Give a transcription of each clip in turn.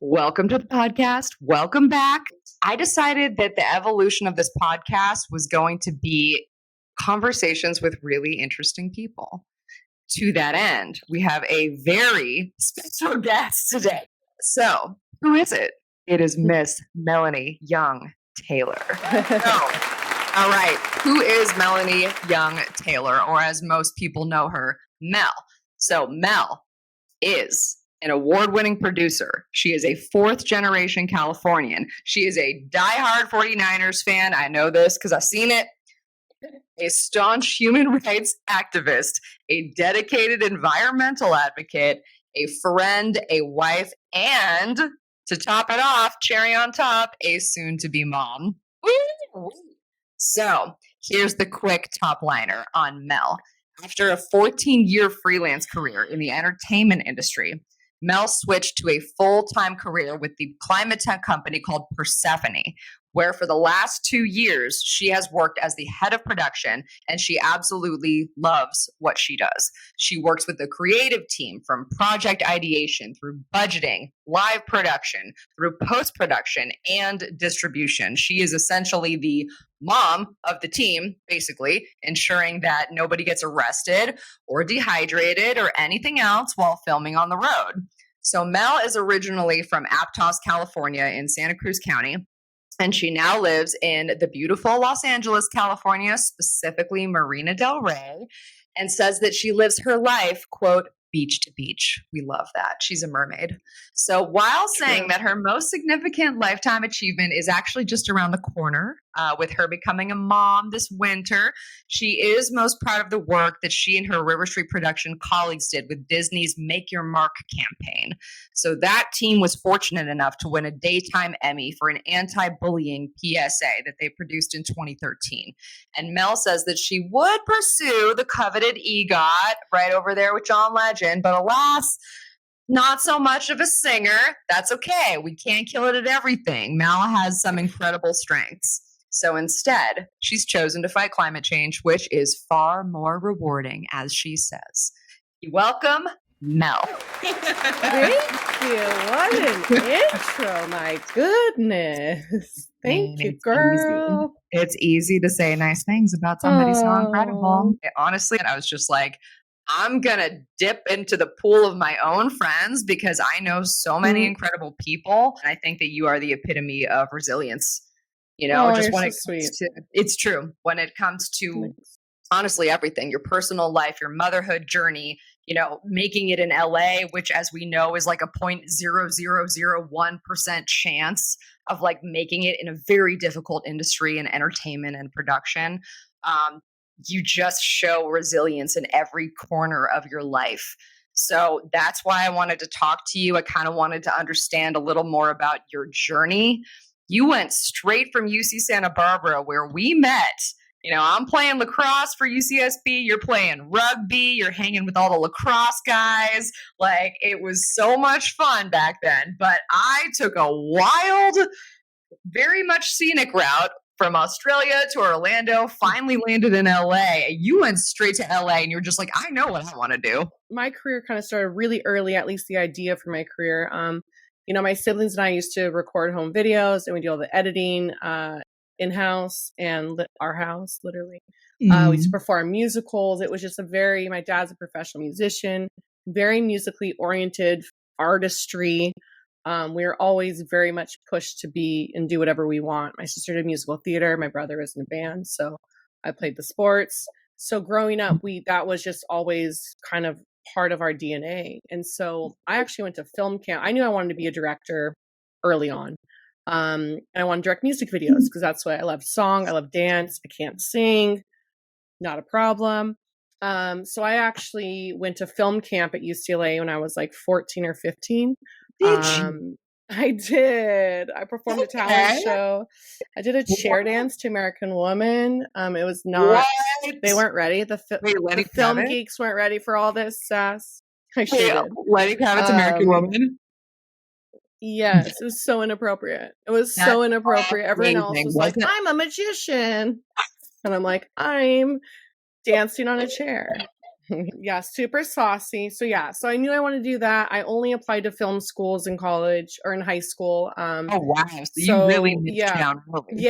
Welcome to the podcast. Welcome back. I decided that the evolution of this podcast was going to be conversations with really interesting people. To that end, we have a very special guest today. So, who is it? It is Miss Melanee Young Taylor. All right. Who is Melanee Young Taylor, or as most people know her, Mel? So, Mel is an award-winning producer. She is a fourth-generation Californian. She is a diehard 49ers fan. I know this because I've seen it. A staunch human rights activist, a dedicated environmental advocate, a friend, a wife, and to top it off, cherry on top, a soon-to-be mom. Woo! So here's the quick top liner on Mel. After a 14-year freelance career in the entertainment industry, Mel switched to a full-time career with the climate tech company called Persephone, where for the last 2 years, she has worked as the head of production, and she absolutely loves what she does. She works with the creative team from project ideation through budgeting, live production, through post-production, and distribution. She is essentially the mom of the team, basically, ensuring that nobody gets arrested or dehydrated or anything else while filming on the road. So Mel is originally from Aptos, California in Santa Cruz County. And she now lives in the beautiful Los Angeles, California, specifically Marina del Rey, and says that she lives her life, quote, beach to beach. We love that. She's a mermaid. So while saying that her most significant lifetime achievement is actually just around the corner, with her becoming a mom this winter, she is most proud of the work that she and her River Street production colleagues did with Disney's Make Your Mark campaign. So that team was fortunate enough to win a daytime Emmy for an anti-bullying PSA that they produced in 2013. And Mel says that she would pursue the coveted EGOT right over there with John Legend, but alas, not so much of a singer. That's okay. We can't kill it at everything. Mel has some incredible strengths. So instead, she's chosen to fight climate change, which is far more rewarding, as she says. Welcome, Mel. Thank you. What an intro. My goodness. Thank you, girl. It's easy to say nice things about somebody so incredible. Honestly, I was just like, I'm going to dip into the pool of my own friends because I know so many incredible people. And I think that you are the epitome of resilience. You know, just when it comes to, it's true. When it comes to honestly everything, your personal life, your motherhood journey, you know, making it in LA, which as we know is like a 0.0001% chance of like making it in a very difficult industry in entertainment and production. You just show resilience in every corner of your life. So that's why I wanted to talk to you. I kind of wanted to understand a little more about your journey. You went straight from UC Santa Barbara where we met. You know, I'm playing lacrosse for UCSB. You're playing rugby. You're hanging with all the lacrosse guys. Like, it was so much fun back then. But I took a wild, very much scenic route from Australia to Orlando, finally landed in LA. You went straight to LA and you're just like, I know what I want to do. My career kind of started really early, at least the idea for my career. You know, my siblings and I used to record home videos and we do all the editing in-house and our house, literally. We used to perform musicals. It was just my dad's a professional musician, very musically oriented artistry. We were always very much pushed to be and do whatever we want. My sister did musical theater. My brother was in a band. So I played the sports. So growing up, that was just always kind of part of our DNA. And so I actually went to film camp. I knew I wanted to be a director early on. And I want to direct music videos because that's what I love. Song, I love dance. I can't sing, not a problem. So I actually went to film camp at UCLA when I was like 14 or 15. I did. I performed a talent show. I did a chair dance to American Woman. It was not. They weren't ready. The film geeks weren't ready for all this sass. I did. Lenny Kravitz's American Woman. Yes, it was so inappropriate. It was That's so inappropriate. Everyone else amazing, was like, wasn't it? I'm a magician. And I'm like, I'm dancing on a chair. Yeah, super saucy. So I knew I wanted to do that. I only applied to film schools in college or in high school. Oh, wow. So you really So niched down early.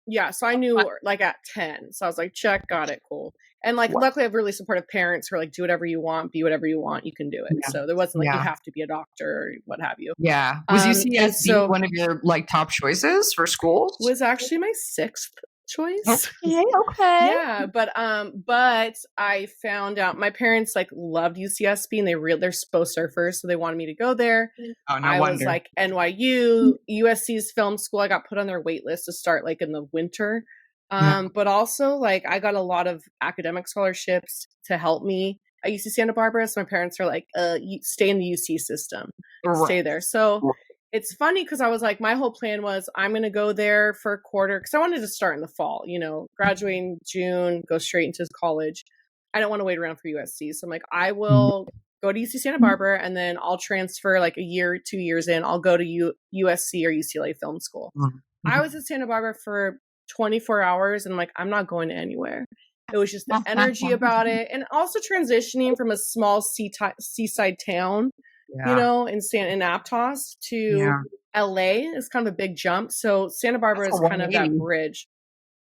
yeah. So I knew like at 10. So I was like, check, got it, cool. And like, luckily, I have really supportive parents who are like, do whatever you want, be whatever you want, you can do it. Yeah. So there wasn't like, you Yeah. have to be a doctor or what have you. Yeah. Was and UCSB so one of your like top choices for schools? was actually my 6th choice. Okay. Yeah, but I found out my parents like loved UCSB and they're both surfers, so they wanted me to go there. Oh, no I wonder. was like NYU, USC's film school. I got put on their wait list to start like in the winter. But also like I got a lot of academic scholarships to help me at UC Santa Barbara. So my parents are like, you stay in the UC system, stay there. So it's funny because I was like, my whole plan was I'm going to go there for a quarter because I wanted to start in the fall, graduating June, go straight into college. I don't want to wait around for USC. So I'm like, I will go to UC Santa Barbara and then I'll transfer like a year, 2 years in. I'll go to USC or UCLA film school. I was in Santa Barbara for 24 hours and I'm like, I'm not going anywhere. It was just the energy about it. And also transitioning from a small seaside town, in Aptos to LA is kind of a big jump. So Santa Barbara is kind of that bridge.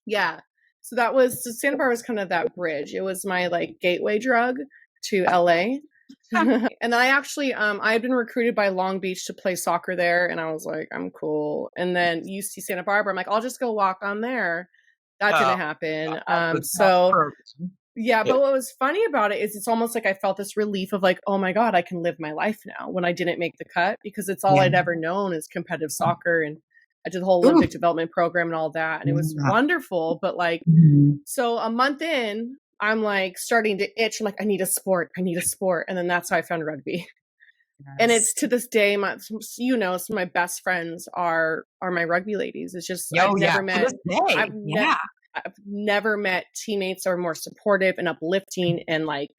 Yeah. So Santa Barbara is kind of that bridge. It was my like gateway drug to LA. And then I actually, I had been recruited by Long Beach to play soccer there. And I was like, I'm cool. And then UC Santa Barbara, I'm like, I'll just go walk on there. That didn't happen. But what was funny about it is it's almost like I felt this relief of like, oh my God, I can live my life now when I didn't make the cut because it's all I'd ever known is competitive soccer. And I did the whole Olympic development program and all that. And it was wonderful. But like, so a month in, I'm like starting to itch. I'm like, I need a sport. And then that's how I found rugby. Yes. And it's to this day, some of my best friends are my rugby ladies. It's just, I've never met teammates that are more supportive and uplifting. And like,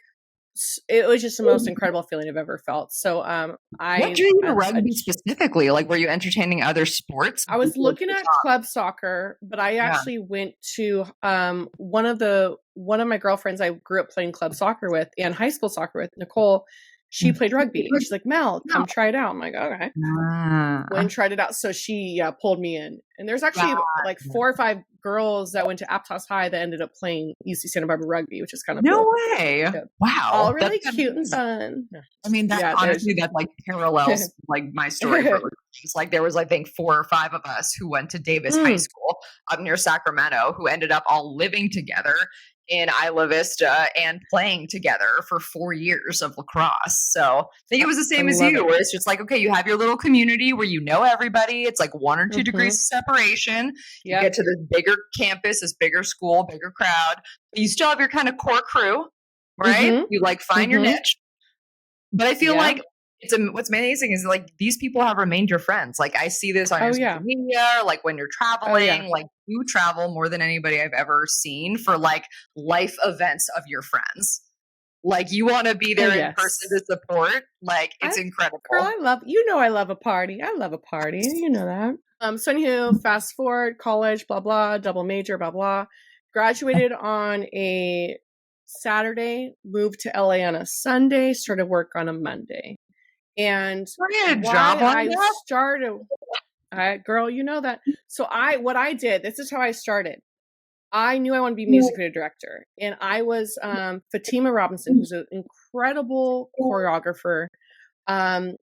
it was just the most incredible feeling I've ever felt. So, what drew you to rugby specifically? Like, were you entertaining other sports? I was looking at club soccer, but I actually went to, one of my girlfriends I grew up playing club soccer with and high school soccer with, Nicole. She played rugby. She's like, Mel, come try it out. I'm like, okay. Went and tried it out. So she pulled me in. And there's actually like 4 or 5 girls that went to Aptos High that ended up playing UC Santa Barbara rugby, which is kind of no cool. way. Yeah. Wow. All really cute and fun. I mean, honestly, that like parallels like my story. It's like there was, I think, 4 or 5 of us who went to Davis High School up near Sacramento who ended up all living together in Isla Vista and playing together for 4 years of lacrosse. So I think it was the same as you, where it's just like, okay, you have your little community where you know everybody. It's like 1 or 2 degrees of separation. You get to this bigger campus, this bigger school, bigger crowd. But you still have your kind of core crew, right? You like find your niche. But I feel like what's amazing is like these people have remained your friends. Like I see this on your social media, like when you're traveling, like you travel more than anybody I've ever seen for like life events of your friends. Like you want to be there in person to support. Like it's incredible. Girl, I love a party. I love a party. You know that. So anywho, fast forward, college, blah, blah, double major, blah, blah. Graduated on a Saturday, moved to LA on a Sunday, started work on a Monday. And girl, you know that. So what I did, this is how I started. I knew I wanted to be a music video director. And I was Fatima Robinson, who's an incredible choreographer.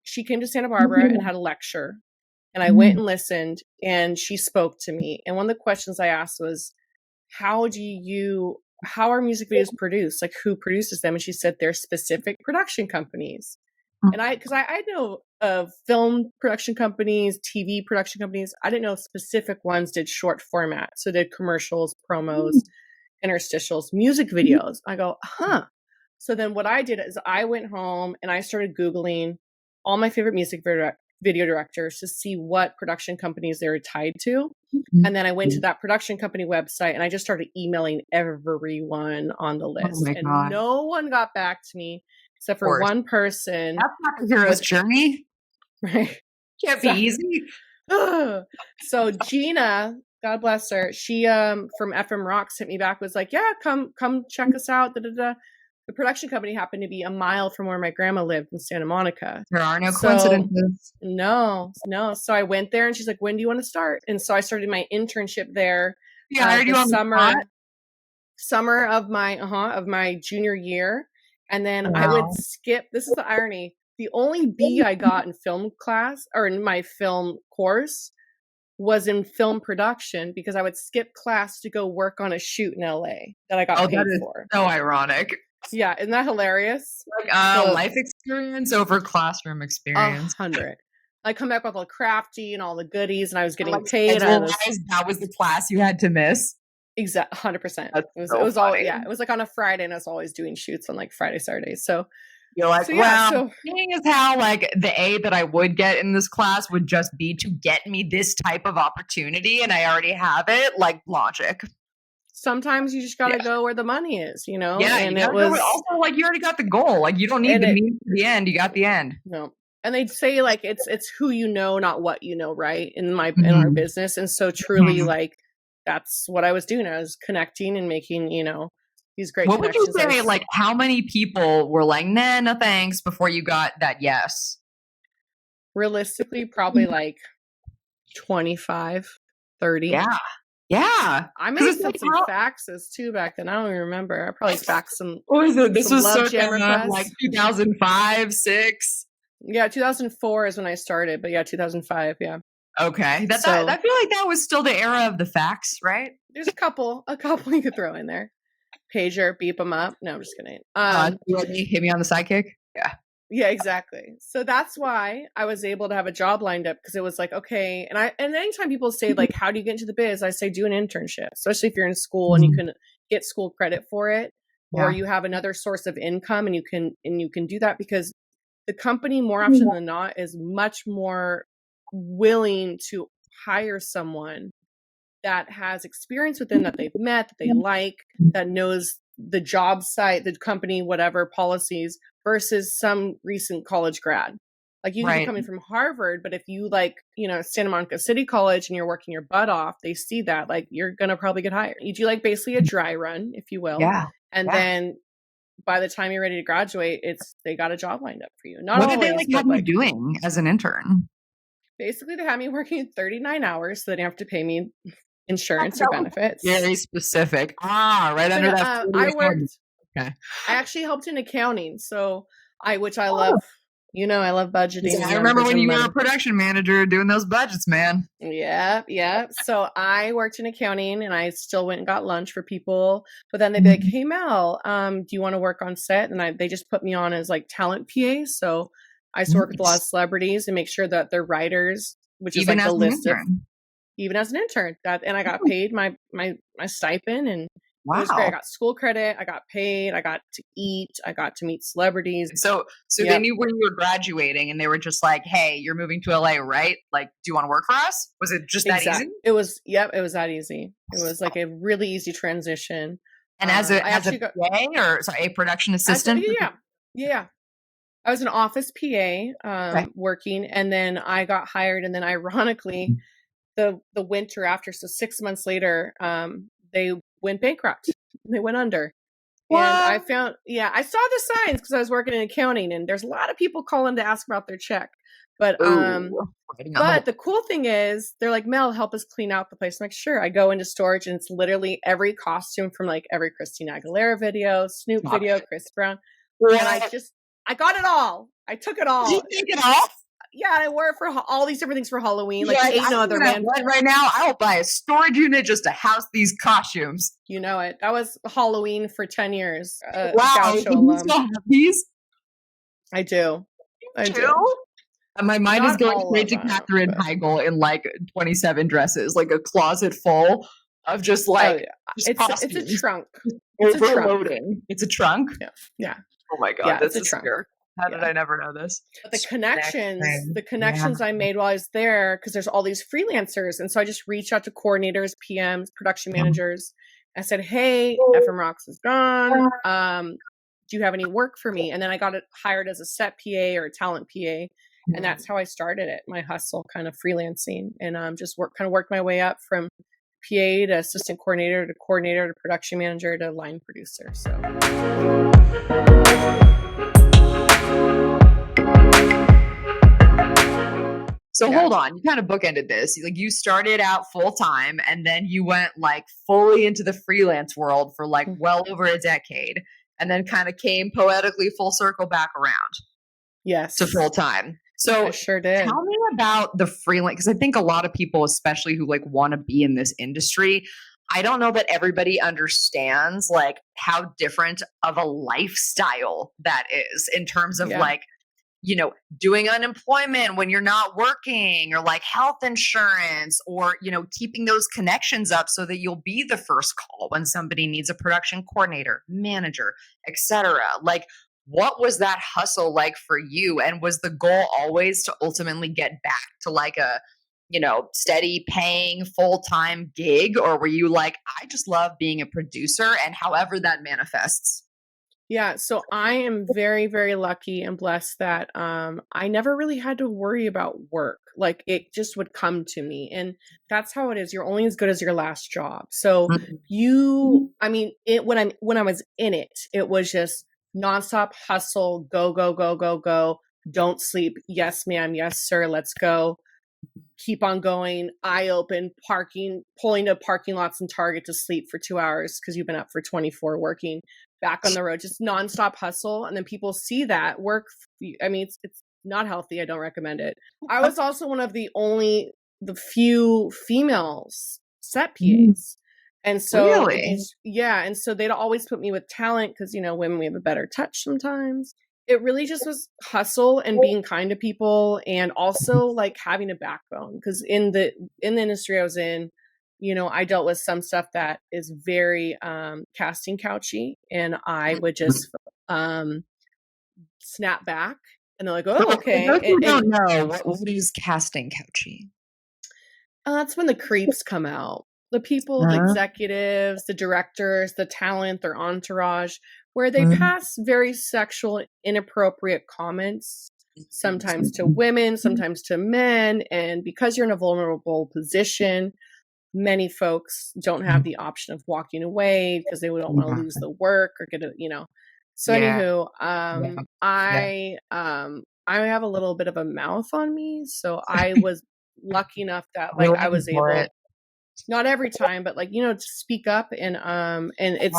She came to Santa Barbara and had a lecture. And I went and listened and she spoke to me. And one of the questions I asked was, how are music videos produced? Like who produces them? And she said, there's specific production companies. And because I know of film production companies, TV production companies, I didn't know specific ones did short format. So did commercials, promos, interstitials, music videos. I go, huh. So then what I did is I went home and I started Googling all my favorite music video directors to see what production companies they were tied to. And then I went to that production company website and I just started emailing everyone on the list. And no one got back to me. Except for one person. That's not the hero's journey. Right. Can't be easy. So Gina, God bless her, she from FM Rocks hit me back, was like, yeah, come check us out. Da, da, da. The production company happened to be a mile from where my grandma lived in Santa Monica. There are no coincidences. No. So I went there and she's like, when do you want to start? And so I started my internship there. Yeah, I already on the summer of my junior year. And then I would skip. This is the irony. The only B I got in film class or in my film course was in film production because I would skip class to go work on a shoot in LA that I got paid for. So ironic. Yeah, isn't that hilarious? Like life experience over classroom experience. 100. I come back with all crafty and all the goodies, and I was getting paid. That was the class you had to miss. Exactly, 100%. It was all it was like on a Friday, and I was always doing shoots on like Friday, Saturdays. So you're like, seeing as how like the A that I would get in this class would just be to get me this type of opportunity, and I already have it. Like logic. Sometimes you just gotta go where the money is, you know. Yeah, and it was also like you already got the goal. Like you don't need the means to the end. You got the end. No. And they'd say like it's who you know, not what you know, right? In our business. And so truly like that's what I was doing. I was connecting and making, you know, these great connections. What would you say, like how many people were like, nah, no thanks before you got that yes? Realistically, probably like 25, 30. Yeah. I may have sent some faxes too back then. I don't even remember. I probably faxed some. What was it? This was like 2005, 6. Yeah, 2004 is when I started, but yeah, 2005, yeah. Okay. I feel like that was still the era of the fax, right? There's a couple you could throw in there. Pager, beep them up. No, I'm just kidding. Hit me on the sidekick? Yeah. Yeah, exactly. So that's why I was able to have a job lined up because it was like, okay. And anytime people say like, how do you get into the biz? I say do an internship, especially if you're in school and you can get school credit for it, or you have another source of income and you can do that because the company more often than not is much more willing to hire someone that has experience with them, that they've met, that they like, that knows the job site, the company, whatever policies, versus some recent college grad. Like you can be coming from Harvard, but if you like, you know, Santa Monica City College and you're working your butt off, they see that like you're going to probably get hired. You do like basically a dry run, if you will. Yeah. And then by the time you're ready to graduate, they got a job lined up for you. What did they have you doing as an intern? Basically, they had me working 39 hours so they didn't have to pay me insurance or benefits. Very specific. Right under that. I worked. Okay. I actually helped in accounting, so which I love. You know, I love budgeting. Yeah, I remember when you were a production manager doing those budgets, man. Yeah. So I worked in accounting, and I still went and got lunch for people. But then they'd be like, "Hey, Mel, do you want to work on set?" And they just put me on as like talent PA. So I used to work with a lot of celebrities and make sure that their writers, which is like the list of, even as an intern, and I got paid my stipend, and it was great. I got school credit, I got paid, I got to eat, I got to meet celebrities. So they knew when you were graduating, and they were just like, "Hey, you're moving to LA, right? Like, do you want to work for us?" Was it just that easy? It was. Yep, it was that easy. It was like a really easy transition. And as a production assistant, yeah. I was an office PA working, and then I got hired, and then ironically, the winter after, so 6 months later, they went bankrupt. They went under. What? And I saw the signs because I was working in accounting, and there's a lot of people calling to ask about their check. But the cool thing is they're like, "Mel, help us clean out the place." I'm like, "Sure." I go into storage, and it's literally every costume from like every Christina Aguilera video, Snoop video, Chris Brown. What? And I got it all. I took it all. Did you take it off? Yeah, I wore it for all these different things for Halloween. Like, ain't no other man. Right now, I'll buy a storage unit just to house these costumes. You know it. That was Halloween for 10 years. Wow, you still have these? I do. My mind is going straight to Katherine Heigl in like 27 dresses, like a closet full of just like it's a trunk. Overloading. It's a trunk? Yeah. Oh my God, that's a trunk. How did I never know this? But the connections I made while I was there, because there's all these freelancers. And so I just reached out to coordinators, PMs, production managers. I said, "Hey, FM Rocks is gone. Do you have any work for me?" And then I got hired as a set PA or a talent PA. And that's how I started it, my hustle, kind of freelancing, and just worked my way up from PA to assistant coordinator to coordinator to production manager to line producer. So hold on, you kind of bookended this. Like you started out full time and then you went like fully into the freelance world for like well over a decade and then kind of came poetically full circle back around. Yes. To full time. So I sure did. Tell me about the freelance, because I think a lot of people, especially who like want to be in this industry, I don't know that everybody understands like how different of a lifestyle that is in terms of like, you know, doing unemployment when you're not working, or like health insurance, or, you know, keeping those connections up so that you'll be the first call when somebody needs a production coordinator, manager, etc. Like, what was that hustle like for you? And was the goal always to ultimately get back to like a, you know, steady paying full-time gig? Or were you like, I just love being a producer and however that manifests? Yeah, so I am very, very lucky and blessed that I never really had to worry about work. Like it just would come to me. And that's how it is. You're only as good as your last job. So I mean, when I was in it, it was just nonstop hustle, go, go, go, go, go. Don't sleep. Yes, ma'am. Yes, sir. Let's go. Keep on going. Eye open, pulling to parking lots and Target to sleep for 2 hours because you've been up for 24 working. Back on the road, just nonstop hustle. And then people see that work. I mean, it's not healthy. I don't recommend it. I was also one of the few females set PAs. And so, really? And so they'd always put me with talent because, you know, women, we have a better touch sometimes. It really just was hustle and being kind to people, and also like having a backbone, because in the industry I was in, you know, I dealt with some stuff that is very casting couchy, and I would just snap back, and they're like, "Oh, okay." For those who don't know, what is casting couchy? That's when the creeps come out. The people, the executives, the directors, the talent, their entourage, where they pass very sexual, inappropriate comments, sometimes to women, sometimes to men. And because you're in a vulnerable position, many folks don't have the option of walking away because they don't want to lose the work or get a, you know. So anywho, I have a little bit of a mouth on me. So I was lucky enough that like I was able, not every time, but like, you know, to speak up, and it's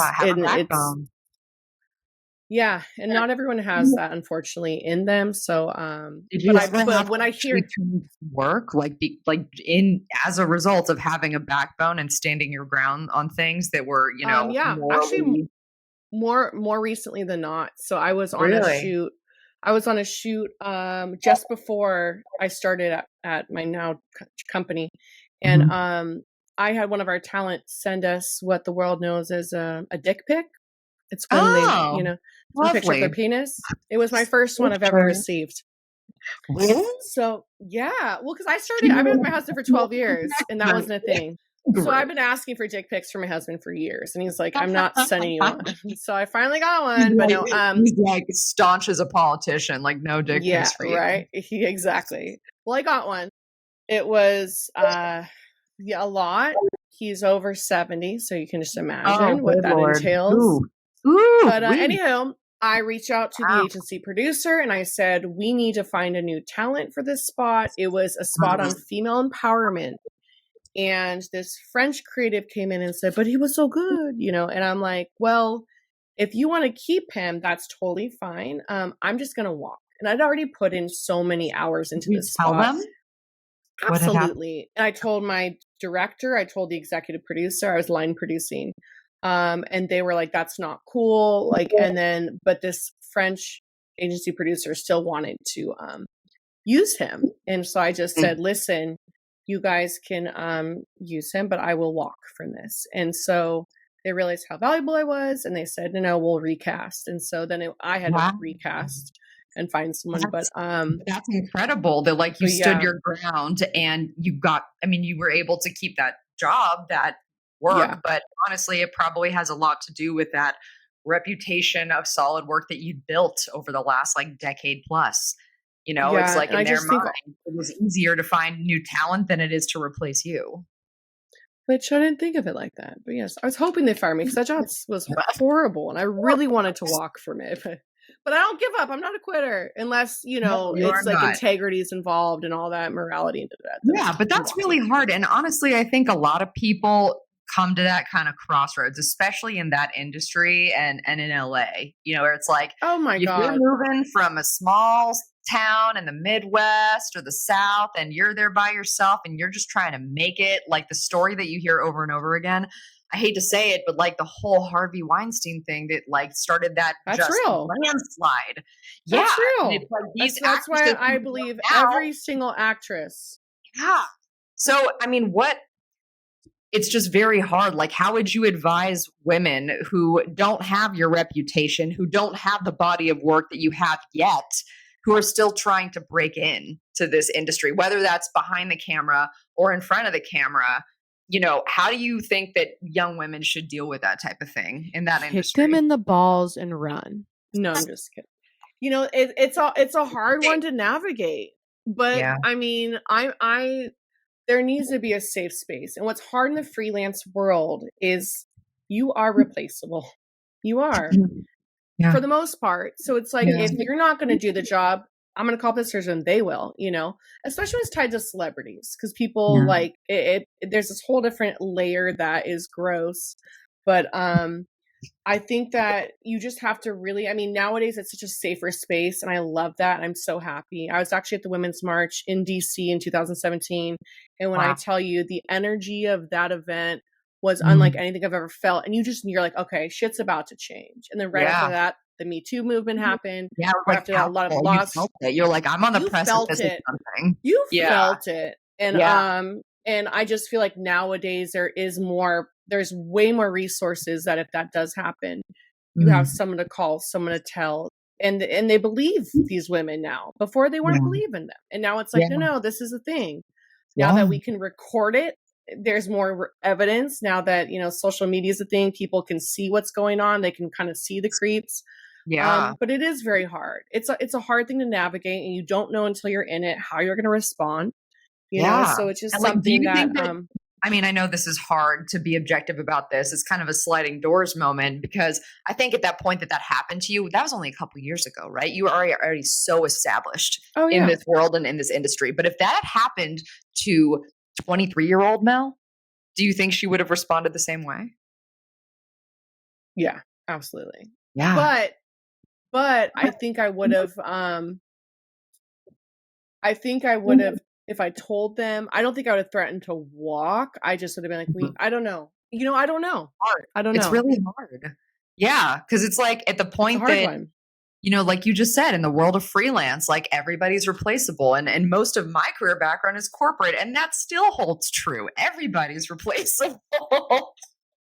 yeah, and not everyone has that, unfortunately, in them. So but when I hear work like as a result of having a backbone and standing your ground on things that were, you know, actually more recently than not. So I was on a shoot just before I started at my now company, and I had one of our talent send us what the world knows as a dick pic. It's when they, you know, a picture of their penis. It was my first one I've ever received. Really? So yeah, well, because I've been with my husband for 12 years, and that wasn't a thing. So I've been asking for dick pics for my husband for years, and he's like, "I'm not sending you one." So I finally got one, but no, he's like staunch as a politician, like no dick pics for you. Right? Exactly. Well, I got one. It was a lot. He's over 70, so you can just imagine what that entails. But anyhow, I reached out to the agency producer and I said, we need to find a new talent for this spot. It was a spot on female empowerment. And this French creative came in and said, but he was so good, you know? And I'm like, well, if you want to keep him, that's totally fine. I'm just going to walk. And I'd already put in so many hours into this spot. Them? Absolutely. And I told my director, I told the executive producer, I was line producing. And they were like, that's not cool. Like, and then, but this French agency producer still wanted to use him. And so I just said, listen, you guys can use him, but I will walk from this. And so they realized how valuable I was. And they said, no, we'll recast. And so then I had to recast and find someone. But that's incredible that like you stood your ground and you were able to keep that job, that work, but honestly, it probably has a lot to do with that reputation of solid work that you built over the last like decade plus. You know, it's Yeah, like and in I their just think, mind, it was easier to find new talent than it is to replace you. which I didn't think of it like that. But yes, I was hoping they fired me because that job was horrible, and I really wanted to walk from it. But I don't give up. I'm not a quitter unless No, you are it's like not. integrity is involved and all that morality into that. Then Yeah, but I'm that's really walking. hard. And honestly, I think a lot of people come to that kind of crossroads, especially in that industry and in LA, where it's like Oh my if you're god, moving from a small town in the Midwest or the South and you're there by yourself and you're just trying to make it, like the story that you hear over and over again. I hate to say it, but like the whole Harvey Weinstein thing that like started that that's just real. landslide. Yeah. That's And real. it's like these That's why actresses I who believe now, every single actress. yeah. So, I mean, it's just very hard. Like, how would you advise women who don't have your reputation, who don't have the body of work that you have yet, who are still trying to break in to this industry, whether that's behind the camera or in front of the camera? How do you think that young women should deal with that type of thing in that Kick them industry? in the balls and run. No, I'm just kidding. It's a hard one to navigate. But Yeah. I mean, I there needs to be a safe space. And what's hard in the freelance world is you are replaceable. You are Yeah. for the most part. So it's like Yeah. if you're not going to do the job, I'm going to call this person. They will, especially when it's tied to celebrities because people Yeah. like it. There's this whole different layer that is gross. But I think that you just have to really, I mean, nowadays it's such a safer space and I love that. I'm so happy. I was actually at the Women's March in DC in 2017. And when I Wow. tell you the energy of that event was Mm. unlike anything I've ever felt. And you're like, okay, shit's about to change. And then right Yeah. after that, the Me Too movement happened. Yeah. It was Right like after that, a lot of palpable. You loss. felt it. You're like, I'm on the You precipice felt of it. something. You Yeah. felt it. And Yeah. and I just feel like nowadays there's way more resources that if that does happen, you have someone to call, someone to tell, and they believe these women now. Before they weren't Yeah. believing them, and now it's like, Yeah. no, this is a thing. Now Yeah. that we can record it, there's more evidence. Now that social media is a thing, people can see what's going on. They can kind of see the creeps. Yeah. But it is very hard. It's a hard thing to navigate, and you don't know until you're in it how you're going to respond. Yeah. So it's just And like, do something you that think that, I mean, I know this is hard to be objective about this. It's kind of a sliding doors moment because I think at that point that happened to you, that was only a couple years ago, right? You were already so established oh in yeah, this world and in this industry. But if that had happened to 23-year-old Mel, do you think she would have responded the same way? yeah, absolutely. Yeah. But I think I would have. I think I would have if I told them. I don't think I would have threatened to walk. I just would have been like, I don't know. I don't know. Hard. I don't know. It's really hard. Yeah. Cause it's like at the It's a point hard that, one. like you just said, in the world of freelance, like everybody's replaceable. And most of my career background is corporate, and that still holds true. Everybody's replaceable.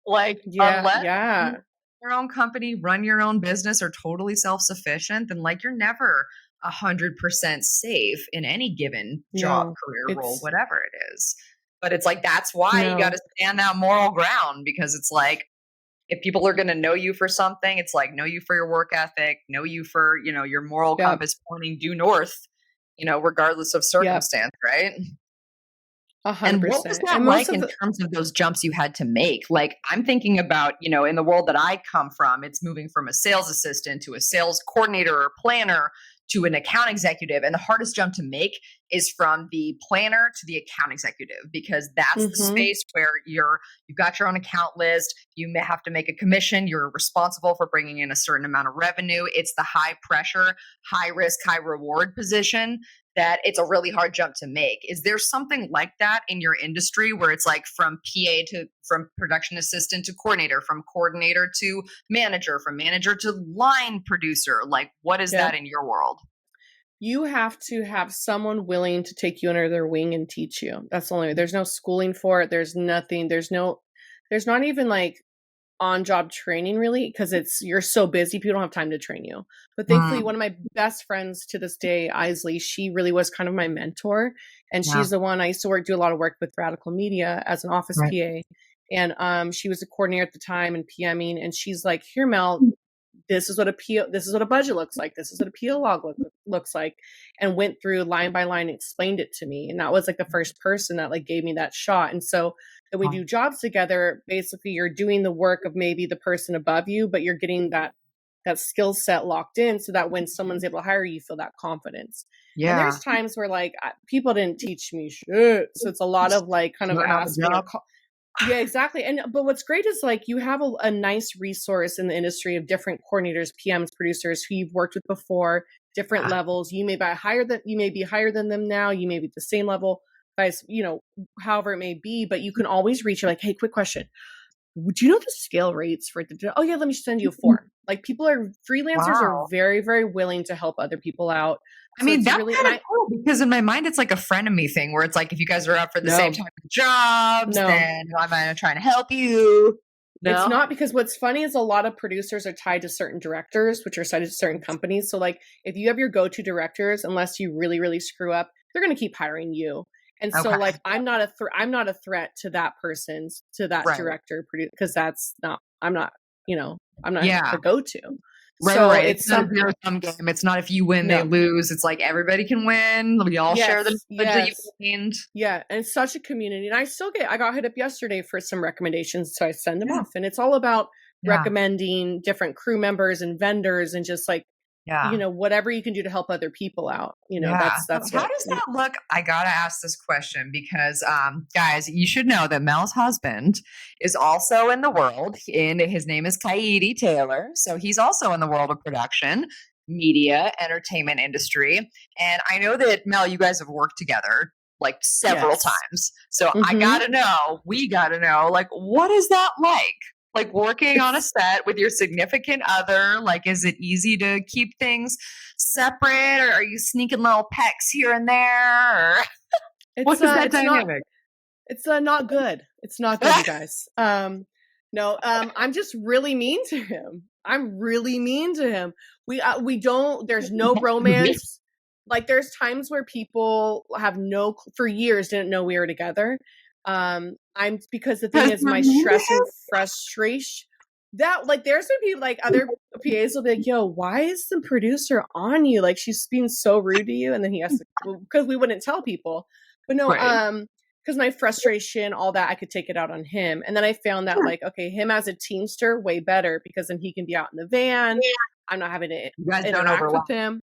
Like, unless Yeah. you run your own company, run your own business, or totally self-sufficient, then like you're never 100% safe in any given job, No, career role, it's whatever it is. But it's like that's why you got no. to stand that moral ground, because it's like if people are going to know you for something, it's like know you for your work ethic, know you for, your moral Yep. compass pointing due north, regardless of circumstance, right? 100%. And what was that And like most of in the terms of those jumps you had to make? Like, I'm thinking about, in the world that I come from, it's moving from a sales assistant to a sales coordinator or planner to an account executive. And the hardest jump to make is from the planner to the account executive, because that's the space where you've got your own account list. You may have to make a commission. You're responsible for bringing in a certain amount of revenue. It's the high pressure, high risk, high reward position that it's a really hard jump to make. Is there something like that in your industry where it's like from production assistant to coordinator, from coordinator to manager, from manager to line producer? Like, what is that in your world? You have to have someone willing to take you under their wing and teach you. That's the only way. There's no schooling for it. There's nothing. There's not even like on-job training really, because you're so busy, people don't have time to train you. But thankfully, one of my best friends to this day, Isley, she really was kind of my mentor, and she's the one I used to do a lot of work with Radical Media as an office PA, and she was a coordinator at the time and PMing, and she's like, "Here, Mel, this is what a budget looks like. This is what a PO log looks like, and went through line by line and explained it to me. And that was like the first person that like gave me that shot. And so when we do jobs together, basically you're doing the work of maybe the person above you, but you're getting that skill set locked in so that when someone's able to hire you, you feel that confidence. And there's times where like people didn't teach me shit. So it's a lot of like kind of asking. Yeah, exactly. But what's great is like you have a nice resource in the industry of different coordinators, PMs, producers who you've worked with before, different levels. You may be higher than them now. You may be at the same level, guys, however it may be, but you can always reach. You're like, hey, quick question. Do you know the scale rates for oh yeah, let me send you a form. Like freelancers are very, very willing to help other people out. I mean, that's really kind of cool because in my mind, it's like a frenemy thing where it's like, if you guys are up for the same type of jobs, then I'm trying to help you. No? It's not, because what's funny is a lot of producers are tied to certain directors, which are tied to certain companies. So like if you have your go-to directors, unless you really, really screw up, they're going to keep hiring you. And so like, I'm not a threat to that person's, to that director, because I'm not the go-to. Right. It's not a zero-sum game. It's not if you win, they lose. It's like everybody can win. We all share the knowledge that you gained. Yeah. And it's such a community. And I got hit up yesterday for some recommendations. So I send them off. And it's all about recommending different crew members and vendors and just like, whatever you can do to help other people out. That's how does that look? I gotta ask this question because, guys, you should know that Mel's husband is also in the world. His name is Candid Taylor, so he's also in the world of production, media, entertainment industry. And I know that Mel, you guys have worked together like several times. So we gotta know, like, what is that like? Like working on a set with your significant other, like, is it easy to keep things separate, or are you sneaking little pecks here and there? Or what's that dynamic? It's not good. It's not good, you guys. I'm just really mean to him. I'm really mean to him. There's no romance. Like there's times where people for years didn't know we were together. Because the thing is my stress and frustration that like there's gonna be like other PAs will be like, yo, why is the producer on you? Like she's being so rude to you. And then he has to, because we wouldn't tell people, but no, because my frustration, all that, I could take it out on him. And then I found that like, okay, him as a teamster, way better, because then he can be out in the van. I'm not having to interact with him.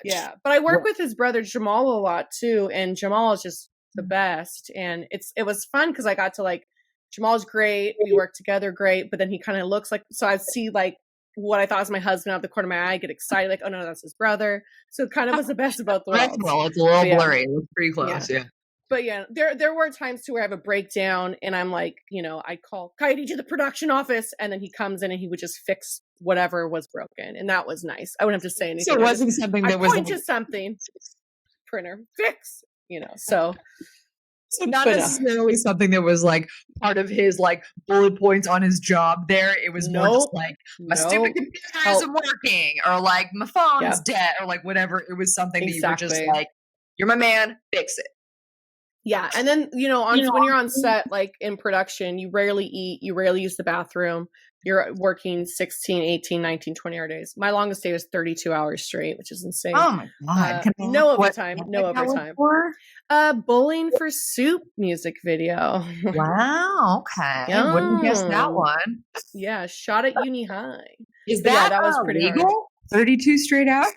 Yeah. But I work with his brother Jamal a lot too. And Jamal is just the best. And it was fun because I got to like, Jamal's great. We work together great. But then he kind of looks like, so I see like what I thought was my husband out of the corner of my eye, get excited, like, oh no, that's his brother. So it kind of was the best of both worlds. Well, it's a little blurry. It was pretty close. Yeah. But yeah, there were times too where I have a breakdown and I'm like, I call Coyote to the production office, and then he comes in and he would just fix whatever was broken. And that was nice. I wouldn't have to say anything. So it wasn't something that was point to something. Printer fix, so not necessarily something that was like part of his like bullet points on his job there. It was more just like my stupid computer isn't working, or like my phone's dead, or like whatever. It was something that you were just like, you're my man, fix it. Yeah. And then, when you're on set, like in production, you rarely eat, you rarely use the bathroom. You're working 16, 18, 19, 20-hour days. My longest day was 32 hours straight, which is insane. Oh my God. No overtime. Bowling for Soup music video. Wow. Okay. Yeah. Wouldn't guess that one. Yeah. Shot at uni high. Is that was pretty legal? Hard. 32 straight out?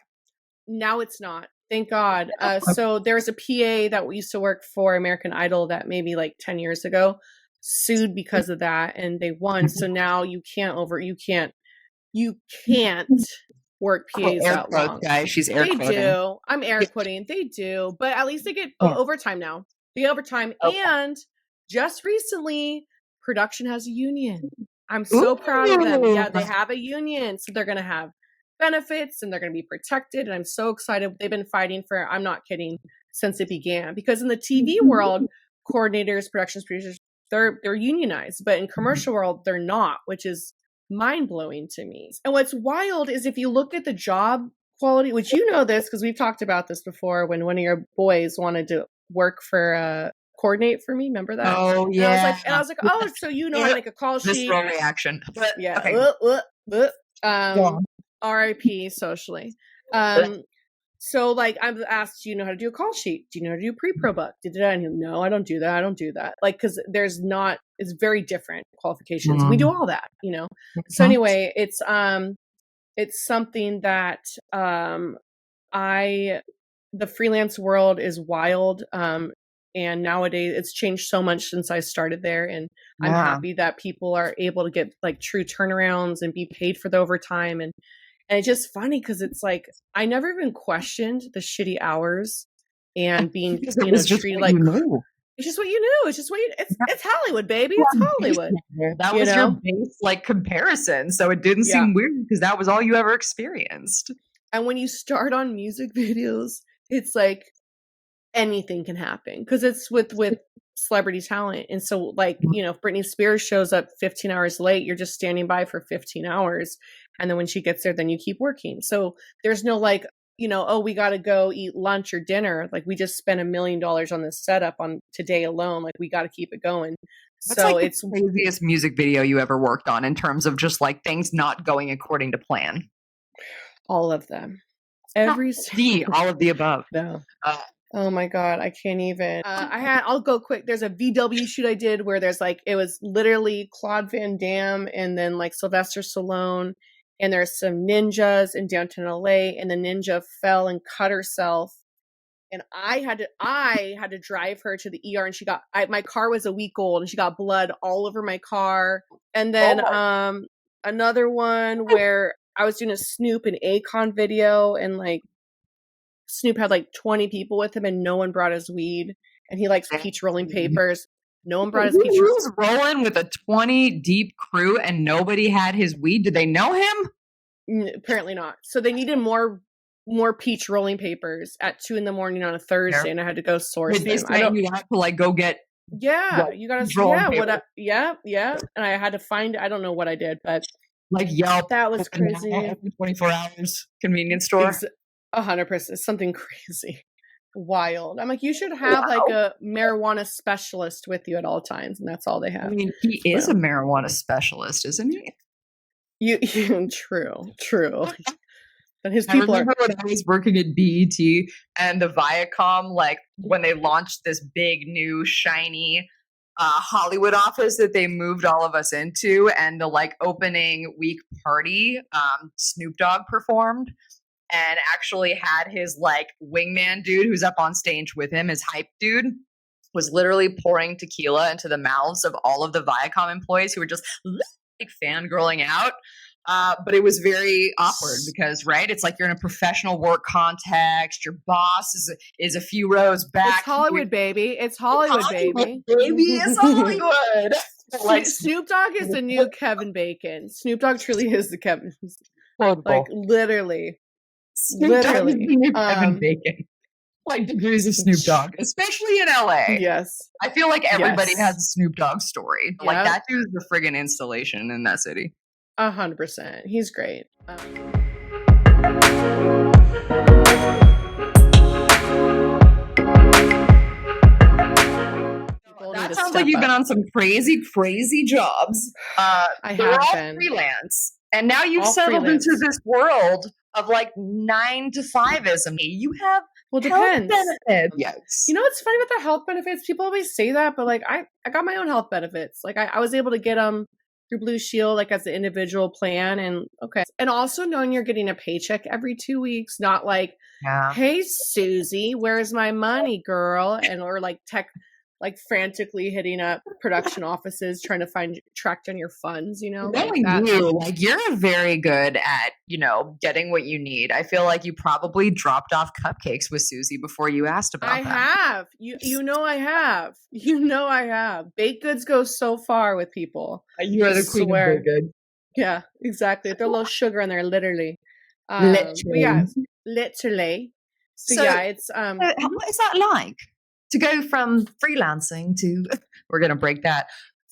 Now it's not. Thank God. So there was a PA that we used to work for American Idol that maybe like 10 years ago sued because of that, and they won. So now you can't work PAs that long. Guys, she's air quoting. They do. I'm air quoting. They do, but at least they get overtime now. The overtime, and just recently, production has a union. I'm so proud of them. Yeah, they have a union, so they're gonna have benefits and they're going to be protected, and I'm so excited. They've been fighting for, I'm not kidding, since it began, because in the TV world, coordinators, productions, producers, they're unionized, but in commercial world they're not, which is mind-blowing to me. And what's wild is if you look at the job quality, which this because we've talked about this before, when one of your boys wanted to work for coordinate for me, remember that? Oh yeah. And I was like oh, so I make a call sheet. This wrong reaction. But, yeah. RIP socially. So like I'm asked, do you know how to do a call sheet? Do you know how to do pre-pro book? And he'll, no, I don't do that. I don't do that. Like, cause it's very different qualifications. We do all that, you know? So anyway, it's something that, the freelance world is wild. And nowadays it's changed so much since I started there. And I'm happy that people are able to get like true turnarounds and be paid for the overtime. And it's just funny because it's like, I never even questioned the shitty hours and being, treated like, it's just what you knew. It's just what it's Hollywood, baby. It's Hollywood. That was your base like comparison. So it didn't seem weird because that was all you ever experienced. And when you start on music videos, it's like anything can happen because it's with celebrity talent. And so like, if Britney Spears shows up 15 hours late, you're just standing by for 15 hours. And then when she gets there, then you keep working. So there's no like, oh, we got to go eat lunch or dinner. Like we just spent $1 million on this setup on today alone. Like we got to keep it going. That's so like it's the craziest music video you ever worked on in terms of just like things not going according to plan. All of them. All of the above. No. Oh my God, I can't even. I'll go quick. There's a VW shoot I did where there's like, it was literally Claude Van Damme and then like Sylvester Stallone. And there's some ninjas in downtown LA, and the ninja fell and cut herself. And I had to drive her to the ER, and my car was a week old, and she got blood all over my car. And then another one where I was doing a Snoop and Akon video, and like Snoop had like 20 people with him, and no one brought his weed, and he likes peach rolling papers. No one brought his peach. He was rolling with a 20 deep crew and nobody had his weed. Did they know him? Apparently not. So they needed more peach rolling papers at 2 a.m. on a Thursday, and I had to go source them. I don't. You have to like go get. Yeah, you gotta. Yeah. And I had to find. I don't know what I did, but like Yelp. That was crazy. 24 hours convenience store. 100%. Something crazy. Wild. I'm like, you should have like a marijuana specialist with you at all times, and that's all they have. I mean, he is a marijuana specialist, isn't he? True. And his people I remember when I was working at BET and the Viacom, like when they launched this big new shiny Hollywood office that they moved all of us into, and the like opening week party, Snoop Dogg performed. And actually had his like wingman dude who's up on stage with him, his hype dude, was literally pouring tequila into the mouths of all of the Viacom employees who were just like fangirling out. But it was very awkward because, right, it's like you're in a professional work context. Your boss is a few rows back. It's Hollywood, baby. It's Hollywood, baby. Baby, it's Hollywood. Like Snoop Dogg is the new Kevin Bacon. Snoop Dogg truly is the Kevin. Like literally. Literally, Kevin Bacon, like degrees of Snoop Dogg, especially in LA. Yes, I feel like everybody has a Snoop Dogg story. Yep. Like that dude's the friggin' installation in that city. 100%. He's great. That sounds like you've been on some crazy jobs. I have been freelance, and now you've settled into this world of like 9 to 5ism. You have depends. Benefits. Yes. You know what's funny about the health benefits? People always say that, but like I got my own health benefits. Like I was able to get them through Blue Shield, like as an individual plan, and and also knowing you're getting a paycheck every 2 weeks, not like, hey Susie, where's my money, girl? Or like like frantically hitting up production offices trying to track down your funds, like you're very good at, getting what you need. I feel like you probably dropped off cupcakes with Susie before you asked about that. I have. I have. Baked goods go so far with people. You are the queen of baked goods. Yeah, exactly. Throw a little sugar in there, literally. Literally. So yeah, it's what is that like? To go from freelancing to, we're going to break that.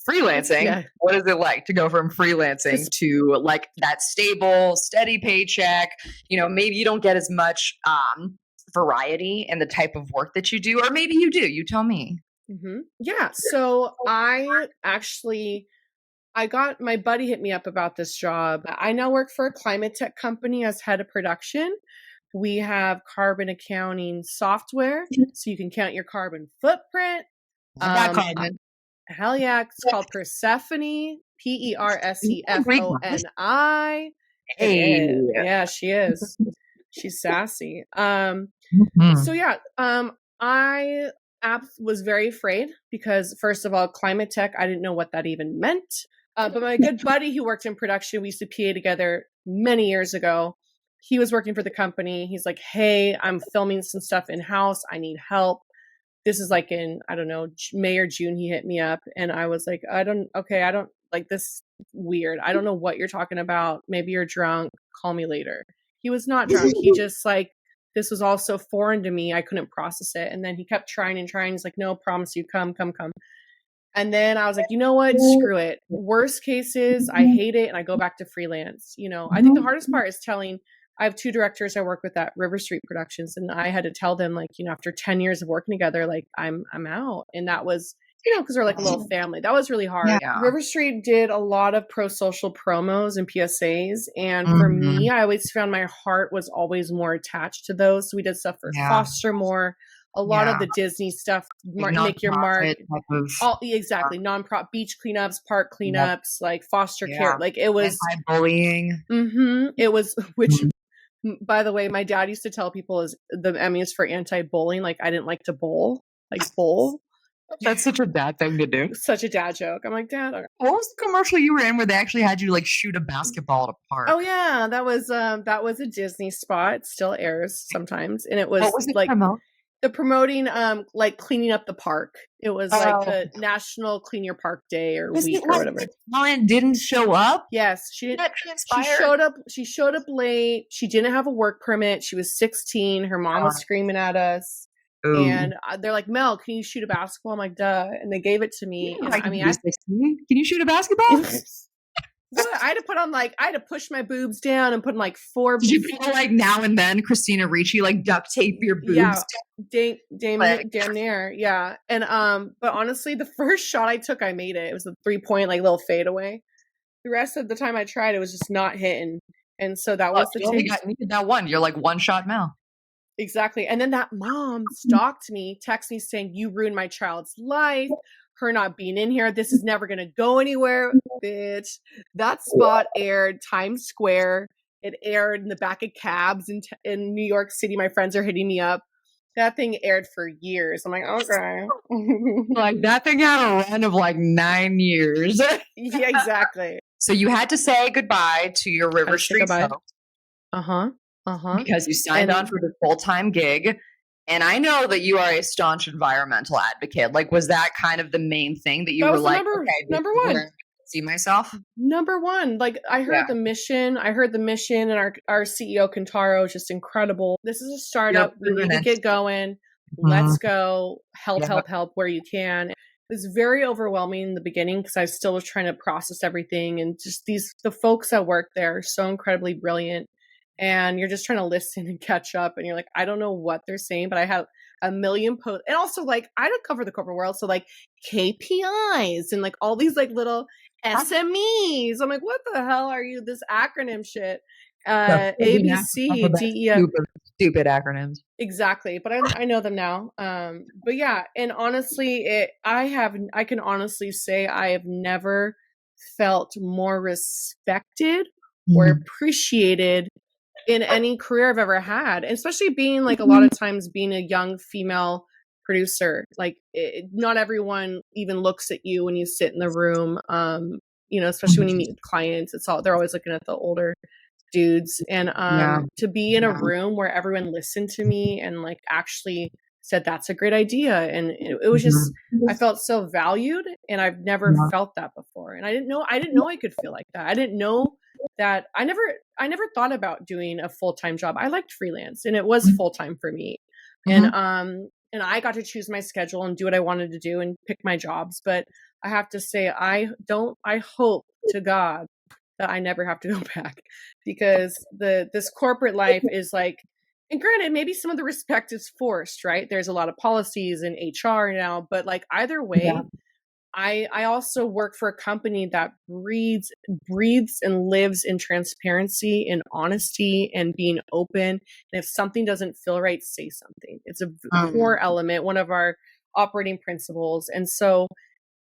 Freelancing, What is it like to go from freelancing to like that stable, steady paycheck? Maybe you don't get as much variety in the type of work that you do, or maybe you do. You tell me. Mm-hmm. Yeah. So I got, my buddy hit me up about this job. I now work for a climate tech company as head of production. We have carbon accounting software, so you can count your carbon footprint. That carbon. Hell yeah. It's called Persephone, Persefoni. It Hey. is. Yeah, she is. She's sassy. So yeah, I was very afraid because first of all, climate tech, I didn't know what that even meant. But my good buddy who worked in production, we used to PA together many years ago. He was working for the company. He's like, hey, I'm filming some stuff in-house. I need help. This is like in, I don't know, May or June, he hit me up and I was like, I don't like this weird. I don't know what you're talking about. Maybe you're drunk. Call me later. He was not drunk. He just like, this was all so foreign to me. I couldn't process it. And then he kept trying and trying. He's like, no, promise you, come. And then I was like, you know what? Screw it. Worst case is I hate it and I go back to freelance. You know, I think the hardest part is telling. I have 2 directors I work with at River Street Productions, and I had to tell them, like, you know, after 10 years of working together, like, I'm out. And that was, you know, because we're like a little family. That was really hard. Yeah. River Street did a lot of pro-social promos and PSAs. And for me, I always found my heart was always more attached to those. So we did stuff for Foster More. A lot of the Disney stuff, make your mark. Exactly. Non-prop beach cleanups, park cleanups, like foster care. Like it was bullying. It was, which, by the way, my dad used to tell people is the Emmy is for anti-bullying. Like I didn't like to bowl, bowl. That's such a dad thing to do. Such a dad joke. I'm like, Dad. Okay. What was the commercial you were in where they actually had you like shoot a basketball at a park? Oh yeah, that was a Disney spot. It still airs sometimes, and it was, what was it like promote? The promoting like cleaning up the park. It was like the National Clean Your Park Day or week or whatever. The client didn't show up. Yes, she didn't. She showed up late. She didn't have a work permit. She was 16. Her mom was screaming at us. Ooh. And they're like, Mel, can you shoot a basketball? I'm like, duh. And they gave it to me. Yeah, and, can you shoot a basketball? I had to push my boobs down and put in like 4. Did you feel like now and then Christina Ricci like duct tape your boobs? Yeah, damn near. Yeah. And but honestly, the first shot I took, I made it. It was a 3-point like little fadeaway. The rest of the time I tried, it was just not hitting. And so that was the needed that one. You're like one shot Mel. Exactly. And then that mom stalked me, texted me saying, you ruined my child's life. Her not being in here. This is never going to go anywhere, bitch. That spot aired Times Square. It aired in the back of cabs in New York City. My friends are hitting me up. That thing aired for years. I'm like, okay. Like that thing had a run of like 9 years. Yeah, exactly. So you had to say goodbye to your River Street show. Because you signed on for the full-time gig. And I know that you are a staunch environmental advocate. Like, was that kind of the main thing that you were like, number one, see myself? Number one, like I heard the mission. I heard the mission, and our CEO Kentaro is just incredible. This is a startup. We need to get going. Let's go. Help where you can. It was very overwhelming in the beginning because I still was trying to process everything, and just the folks that work there are so incredibly brilliant. And you're just trying to listen and catch up. And you're like, I don't know what they're saying, but I have a million posts. And also, like, I don't cover the corporate world. So, like, KPIs and, like, all these, like, little SMEs. I'm like, what the hell are you? This acronym shit. ABC, DEF. Stupid acronyms. Exactly. But I know them now. But, yeah. And honestly, I can honestly say I have never felt more respected or appreciated in any career I've ever had, especially being like a lot of times being a young female producer, like not everyone even looks at you when you sit in the room. You know, especially when you meet clients, they're always looking at the older dudes. And to be in a room where everyone listened to me and like actually said that's a great idea, and it was just I felt so valued, and I've never felt that before. And I didn't know I could feel like that. I didn't know that. I never thought about doing a full-time job. I liked freelance, and it was full-time for me. And I got to choose my schedule and do what I wanted to do and pick my jobs. But I have to say, I hope to God that I never have to go back, because this corporate life is like, and granted, maybe some of the respect is forced, right? There's a lot of policies in HR now, but like either way, I also work for a company that breathes and lives in transparency and honesty and being open. And if something doesn't feel right, say something. It's a core element, one of our operating principles. And so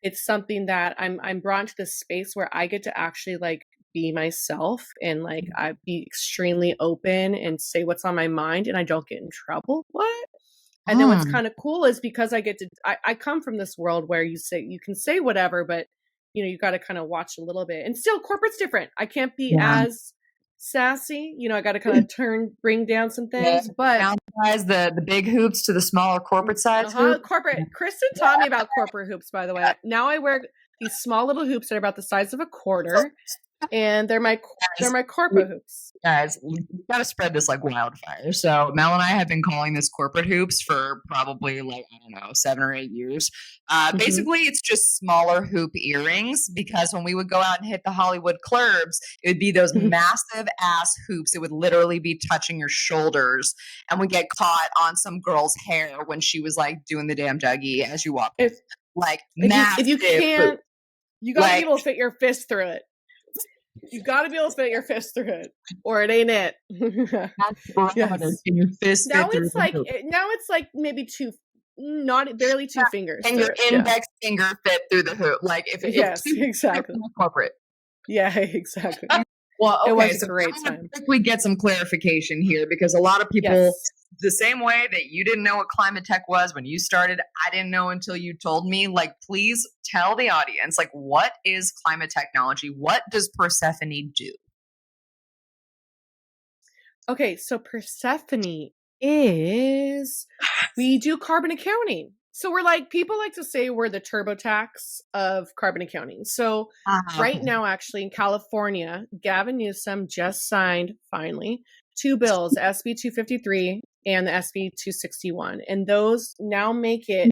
it's something that I'm brought into this space where I get to actually like be myself and like I be extremely open and say what's on my mind, and I don't get in trouble. What? And then what's kind of cool is because I get to, I come from this world where you can say whatever, but you got to kind of watch a little bit. And still, corporate's different. I can't be as sassy. I got to kind of bring down some things. But downsize the big hoops to the smaller corporate size. Corporate. Kristen taught me about corporate hoops, by the way. Now I wear these small little hoops that are about the size of a quarter. And they're my corporate hoops. Guys, we gotta spread this like wildfire. So Mel and I have been calling this corporate hoops for probably like, I don't know, 7 or 8 years. Basically, it's just smaller hoop earrings, because when we would go out and hit the Hollywood clubs, it would be those massive ass hoops. It would literally be touching your shoulders, and we get caught on some girl's hair when she was like doing the damn Dougie as you walk. If you can't, you gotta be able to fit your fist through it. You got to be able to fit your fist through it, or it ain't it. Yes. Your fist now it's like maybe barely two fingers, and your index finger fit through the hoop. Like if exactly corporate. Yeah, exactly. Well, okay, it was a great time. I think we get some clarification here, because a lot of people, the same way that you didn't know what climate tech was when you started, I didn't know until you told me. Like, please tell the audience, like, what is climate technology? What does Persephone do? Okay, so Persephone is, we do carbon accounting. So we're like, people like to say we're the TurboTax of carbon accounting. So right now, actually, in California, Gavin Newsom just signed, finally, 2 bills, SB 253 and the SB 261. And those now make it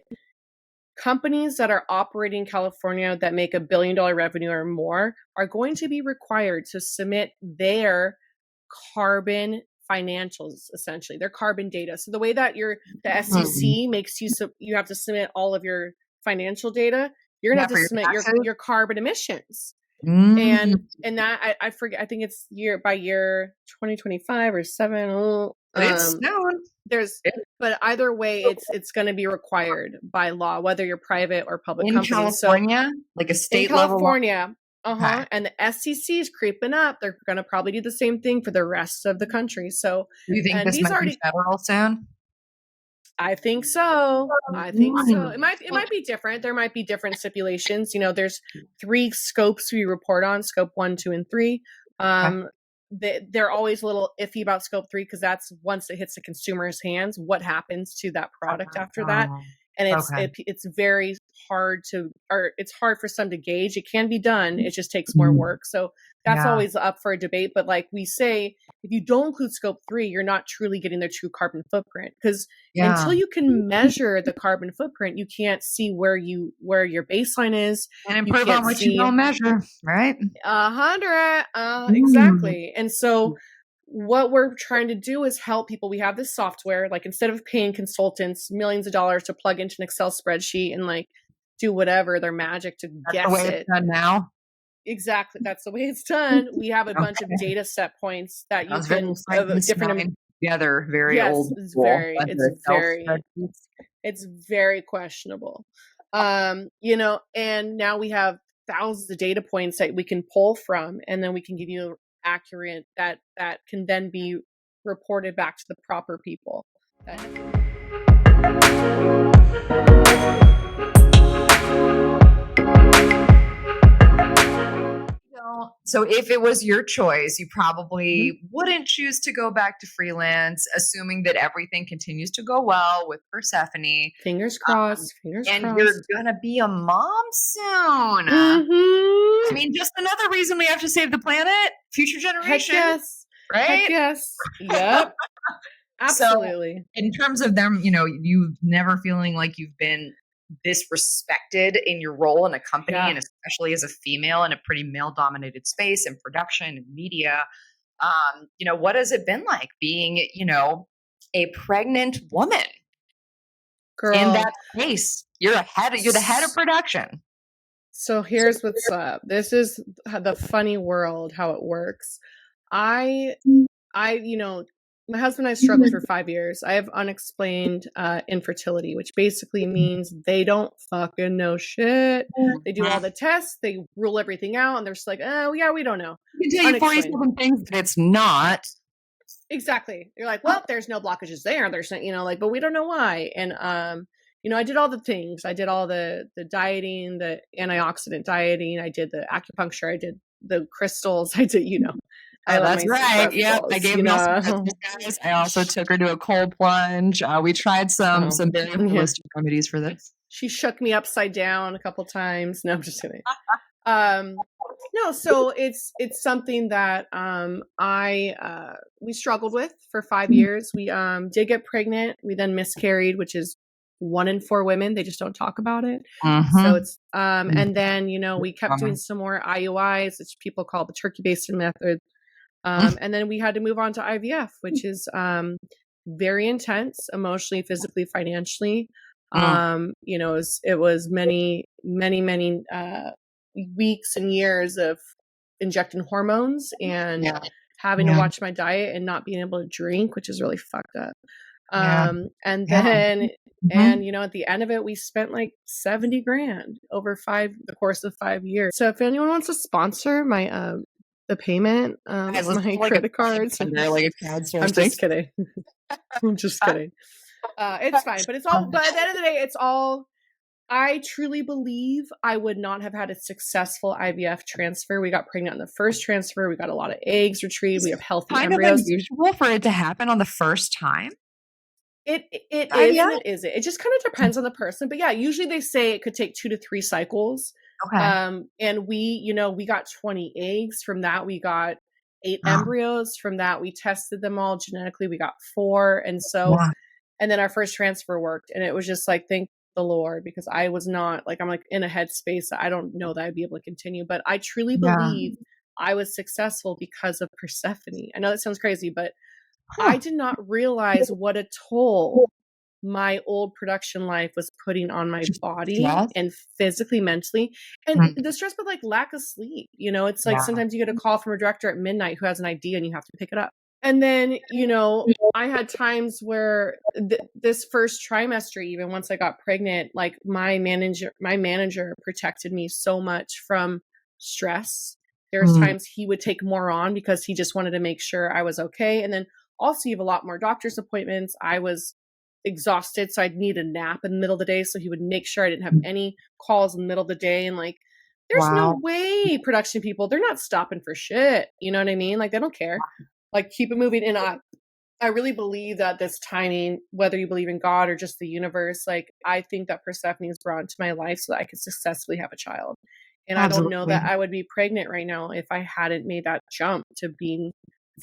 companies that are operating in California that make $1 billion revenue or more are going to be required to submit their carbon financials, essentially their carbon data. So the way that the SEC makes you have to submit all of your financial data, you're gonna have to submit your carbon emissions. And that I forget, I think it's year by year 2025 or 7. But either way, it's going to be required by law, whether you're private or public in company. California, like a state in California, level. Okay. And the SEC is creeping up. They're going to probably do the same thing for the rest of the country. So you think this might be federal soon? I think so. It might be different. There might be different stipulations. There's 3 scopes we report on: scope 1, 2, and 3. They're always a little iffy about scope 3, because that's once it hits the consumer's hands, what happens to that product after that. And it's very hard it's hard for some to gauge. It can be done. It just takes more work. So that's always up for a debate. But like we say, if you don't include scope 3, you're not truly getting the true carbon footprint, because until you can measure the carbon footprint, you can't see where your baseline is and improve on what you don't measure, right? 100, exactly. And so what we're trying to do is help people. We have this software, like instead of paying consultants millions of dollars to plug into an Excel spreadsheet and like do whatever their magic to guess the way it's done now. Exactly, that's the way it's done. We have a bunch of data set points that you can different together. It's very questionable. And now we have thousands of data points that we can pull from, and then we can give you accurate that can then be reported back to the proper people. So if it was your choice, you probably wouldn't choose to go back to freelance, assuming that everything continues to go well with Persephone. Fingers crossed. You're going to be a mom soon. I mean, just another reason we have to save the planet, future generations. Heck yes. Right? Heck yes. Yep. Absolutely. So in terms of them, you never feeling like you've been disrespected in your role in a company, and especially as a female in a pretty male-dominated space in production and media. What has it been like being, a pregnant woman? Girl, in that space? You're the head of production. So here's what's up. This is the funny world, how it works. I, my husband and I struggled for 5 years. I have unexplained infertility, which basically means they don't fucking know shit. They do all the tests, they rule everything out, and they're just like, oh, yeah, we don't know. You can tell you 47 things that it's not. Exactly. You're like, well, there's no blockages there. There's no, but we don't know why. And, I did all the things. I did all the dieting, the antioxidant dieting. I did the acupuncture. I did the crystals. I did, That's right. Yep. I gave them some guys. I also took her to a cold plunge. We tried some very holistic remedies for this. She shook me upside down a couple times. No, I'm just kidding. No, so it's something that we struggled with for 5 years. We did get pregnant. We then miscarried, which is 1 in 4 women. They just don't talk about it. So it's and then we kept doing some more IUIs, which people call the turkey basin method. And then we had to move on to IVF, which is very intense emotionally, physically, financially. It was many weeks and years of injecting hormones and having to watch my diet and not being able to drink, which is really fucked up. And then at the end of it, we spent like $70,000 over the course of 5 years. So if anyone wants to sponsor my the payment, my credit cards, I'm just kidding. I'm just kidding. It's fine, but but at the end of the day, it's all. I truly believe I would not have had a successful IVF transfer. We got pregnant on the first transfer. We got a lot of eggs retrieved. We have healthy embryos. Kind of unusual for it to happen on the first time. It is and it isn't. It just kind of depends on the person. But yeah, usually they say it could take 2 to 3 cycles. Okay. And we got 20 eggs. From that, we got 8 embryos. From that, we tested them all genetically. We got 4. And so, and then our first transfer worked. And it was just like, thank the Lord, because I was not I'm in a headspace that I don't know that I'd be able to continue. But I truly believe I was successful because of Persephone. I know that sounds crazy, but I did not realize what a toll my old production life was putting on my body and physically, mentally, and the stress, but lack of sleep. It's like sometimes you get a call from a director at midnight who has an idea and you have to pick it up. And then, I had times where this first trimester, even once I got pregnant, my manager protected me so much from stress. There was times he would take more on because he just wanted to make sure I was okay. And then also you have a lot more doctor's appointments. I was exhausted, so I'd need a nap in the middle of the day. So he would make sure I didn't have any calls in the middle of the day. And there's no way production people, they're not stopping for shit. You know what I mean? They don't care. Keep it moving. And I really believe that this timing, whether you believe in God or just the universe, I think that Persephone is brought into my life so that I could successfully have a child. And Absolutely. I don't know that I would be pregnant right now if I hadn't made that jump to being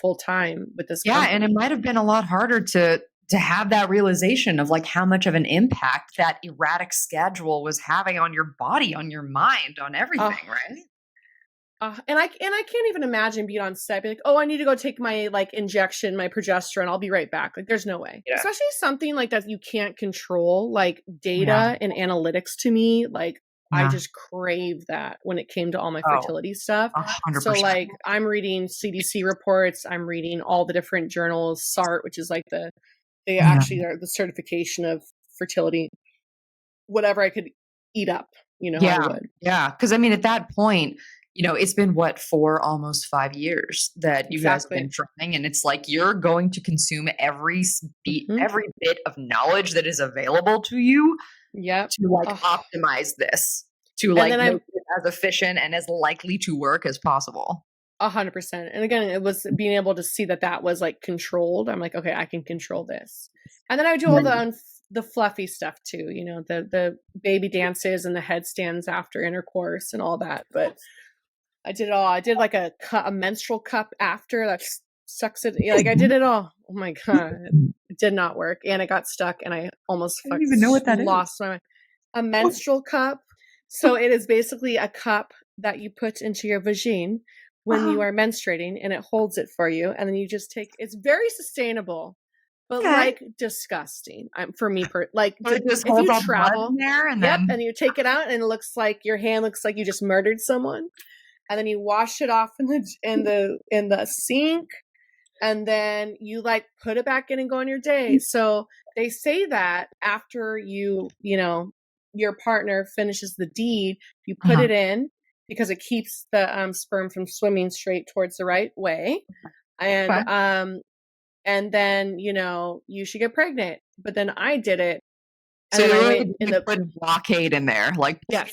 full time with this company. And it might have been a lot harder to have that realization of how much of an impact that erratic schedule was having on your body, on your mind, on everything, right? And I can't even imagine being on set, be like, oh, I need to go take my injection, my progesterone. I'll be right back. There's no way. Yeah. Especially something that you can't control, data and analytics. To me, I just crave that when it came to all my fertility stuff. 100%. So I'm reading CDC reports. I'm reading all the different journals, SART, which is they actually are the certification of fertility. Whatever I could eat up, I would. Yeah. Because at that point, it's been for almost 5 years that you guys have been trying, and it's you're going to consume every bit of knowledge that is available to you to optimize this, to make it as efficient and as likely to work as possible. 100%. And again, it was being able to see that was controlled. I'm okay, I can control this. And then I would do all the fluffy stuff too, the baby dances and the headstands after intercourse and all that. But I did it all. I did a menstrual cup after that sucks it. I did it all. Oh my God. It did not work. And it got stuck and I almost I don't even know what that lost my mind. A menstrual cup. So it is basically a cup that you put into your vagine when you are menstruating, and it holds it for you. And then you just it's very sustainable. but Okay. like disgusting. For me, like So it just if holds you all the blood travel in there and yep, then and you take it out and it looks like your hand looks like you just murdered someone, and then you wash it off in the sink, and then you like put it back in and go on your day. So they say that after you know, your partner finishes the deed, you put it in because it keeps the sperm from swimming straight towards the right way, and then you know you should get pregnant. But then I did it, and so then I you went in the put blockade in there, like yes.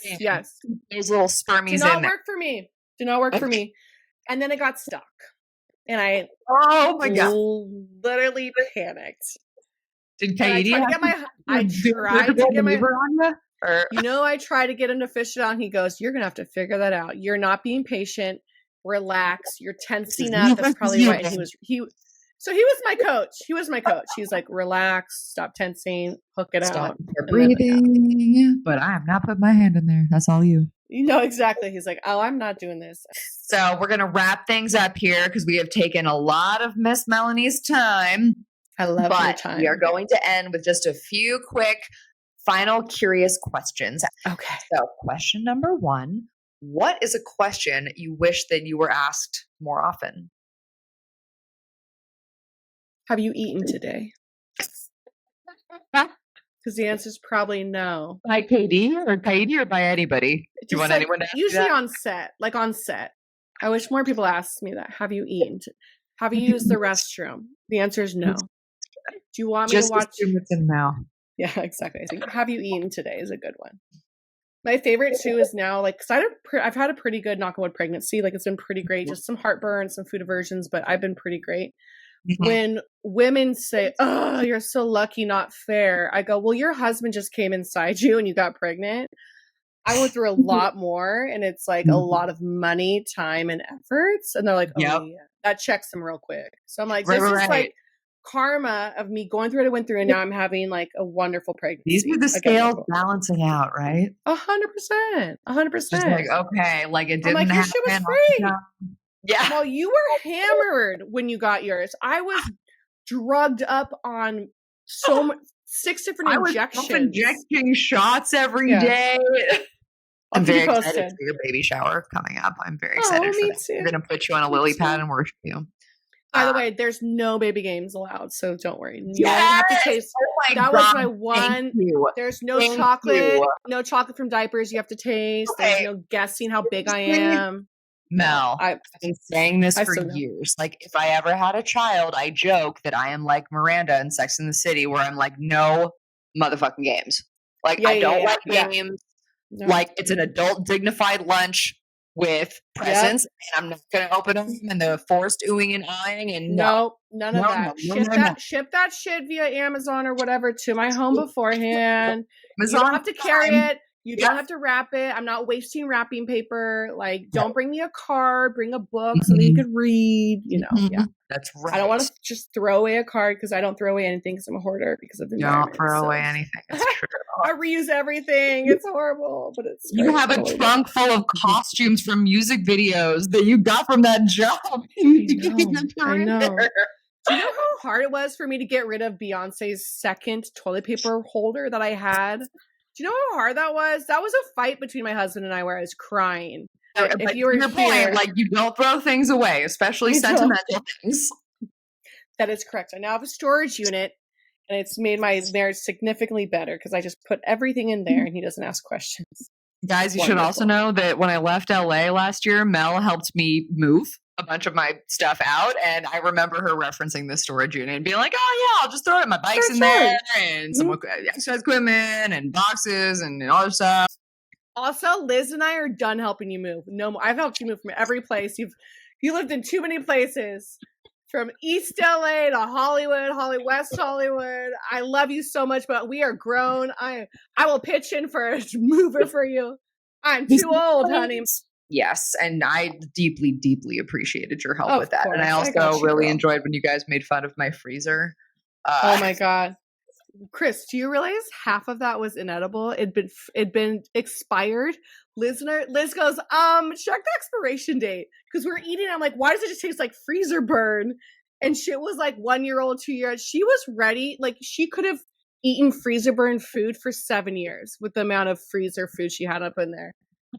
those little spermies Did not in there. work for me. Did not work for me. And then it got stuck, and I Oh my god! literally panicked. Did And I Katie tried to get my. I tried to get my. on you? Or? You know, I tried to get him to fish it on. He goes, "You're gonna have to figure that out. You're not being patient. Relax. You're tensing up. That's probably right." And So he was my coach. He's like, "Relax. Stop tensing. Hook it out. Breathing." But I have not put my hand in there. That's all you. You know exactly. He's like, "Oh, I'm not doing this." So we're gonna wrap things up here because we have taken a lot of Miss Melanie's time. I love your time. We are going to end with just a few quick, final, curious questions. Okay. So, question number 1: what is a question you wish that you were asked more often? Have you eaten today? Because the answer is probably no. By Katie or by anybody? Do you want like, anyone to ask usually that? on set. I wish more people asked me that. Have you eaten? Have you used the restroom? The answer is no. Do you want me to watch? Assume it's in now. Yeah, exactly. I think have you eaten today is a good one. My favorite too is now like because I've had a pretty good knock on wood pregnancy. Like it's been pretty great. Just some heartburn, some food aversions, but I've been pretty great. Mm-hmm. When women say, "Oh, you're so lucky, not fair," I go, "Well, your husband just came inside you and you got pregnant. I went through a lot more, and it's like a lot of money, time, and efforts." And they're like, "Oh, yeah, that checks them real quick." So I'm like, "This is like karma of me going through what I went through, and now I'm having like a wonderful pregnancy." These are the scales balancing out, right? 100%. 100%. Just like, okay, like it didn't happen. Your shit was free. Yeah. Well, you were hammered when you got yours. I was drugged up on 6 different injections. I was injecting shots every day. I'm very excited for your baby shower coming up. I'm very excited for that. We're going to put you on a lily pad and worship you. By the way, there's no baby games allowed, so don't worry. You only have to taste. That was my one. There's no chocolate. No chocolate from diapers. You have to taste. There's no guessing how big I am. Mel, I've been saying this for years. Like, if I ever had a child, I joke that I am like Miranda in Sex and the City, where I'm like, no motherfucking games. Like, I don't like games. No. Like, it's an adult dignified lunch with presents, and I'm not going to open them and the forced oohing and eyeing. And none of that. Ship that shit via Amazon or whatever to my home beforehand. You don't have to carry it. You don't have to wrap it. I'm not wasting wrapping paper. Like, don't bring me a card. Bring a book so that you could read. You know, That's right. I don't want to just throw away a card because I don't throw away anything because I'm a hoarder because of the environment. Don't throw away anything. It's true. I reuse everything. It's horrible, but it's great. You have a trunk full of costumes from music videos that you got from that job. I know. Do you know how hard it was for me to get rid of Beyonce's second toilet paper holder that I had? Do you know how hard that was? That was a fight between my husband and I where I was crying. If you were your point, like, you don't throw things away, especially sentimental things. That is correct. I now have a storage unit, and it's made my marriage significantly better because I just put everything in there and he doesn't ask questions. Guys, you should also know that when I left LA last year, Mel helped me move a bunch of my stuff out, and I remember her referencing this storage unit and being like, "Oh yeah, I'll just throw it. My bike's in there, and some exercise equipment, and boxes, and other stuff." Also, Liz and I are done helping you move. No more. I've helped you move from every place. You lived in too many places, from East LA to Hollywood, West Hollywood. I love you so much, but we are grown. I will pitch in for a mover for you. I'm too old, honey. Yes, and I deeply, deeply appreciated your help with that. Course. And I also really enjoyed when you guys made fun of my freezer. Oh my God. Chris, do you realize half of that was inedible? It'd been expired. Liz goes, check the expiration date. Because we're eating. I'm like, why does it just taste like freezer burn? And shit was like 1 year old, 2 years. She was ready. Like she could have eaten freezer burn food for 7 years with the amount of freezer food she had up in there.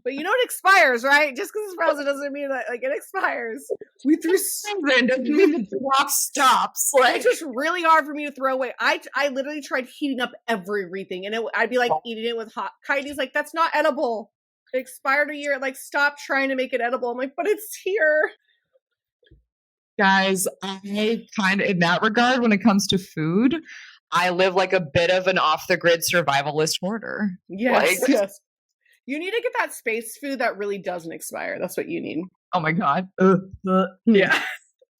But you know it expires, right? Just because it's frozen doesn't mean that like it expires. We threw doesn't mean the clock stops. Like it's just really hard for me to throw away. I literally tried heating up everything, and I'd be like eating it with hot. Kylie's like, that's not edible. It expired a year. Like, stop trying to make it edible. I'm like, but it's here. Guys, I kind of, in that regard, when it comes to food, I live like a bit of an off the grid survivalist hoarder. Yes, Like, yes. You need to get that space food that really doesn't expire. That's what you need. oh my God. Yeah.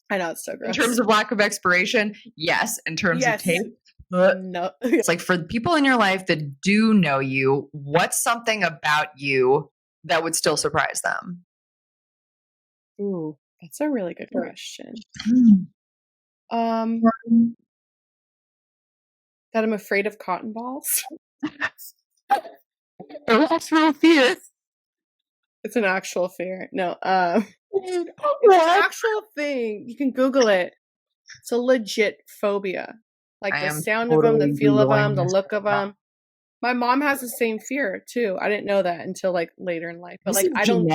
I know, it's so gross. In terms of lack of expiration, yes. In terms of taste, no. it's like for the people in your life that do know you, what's something about you that would still surprise them? Ooh, that's a really good question. That I'm afraid of cotton balls. Irrational fear. It's an actual fear. No, it's an actual thing. You can Google it. It's a legit phobia. Like the sound of them, the feel of them, the look of them. My mom has the same fear too. I didn't know that until like later in life. But like I don't.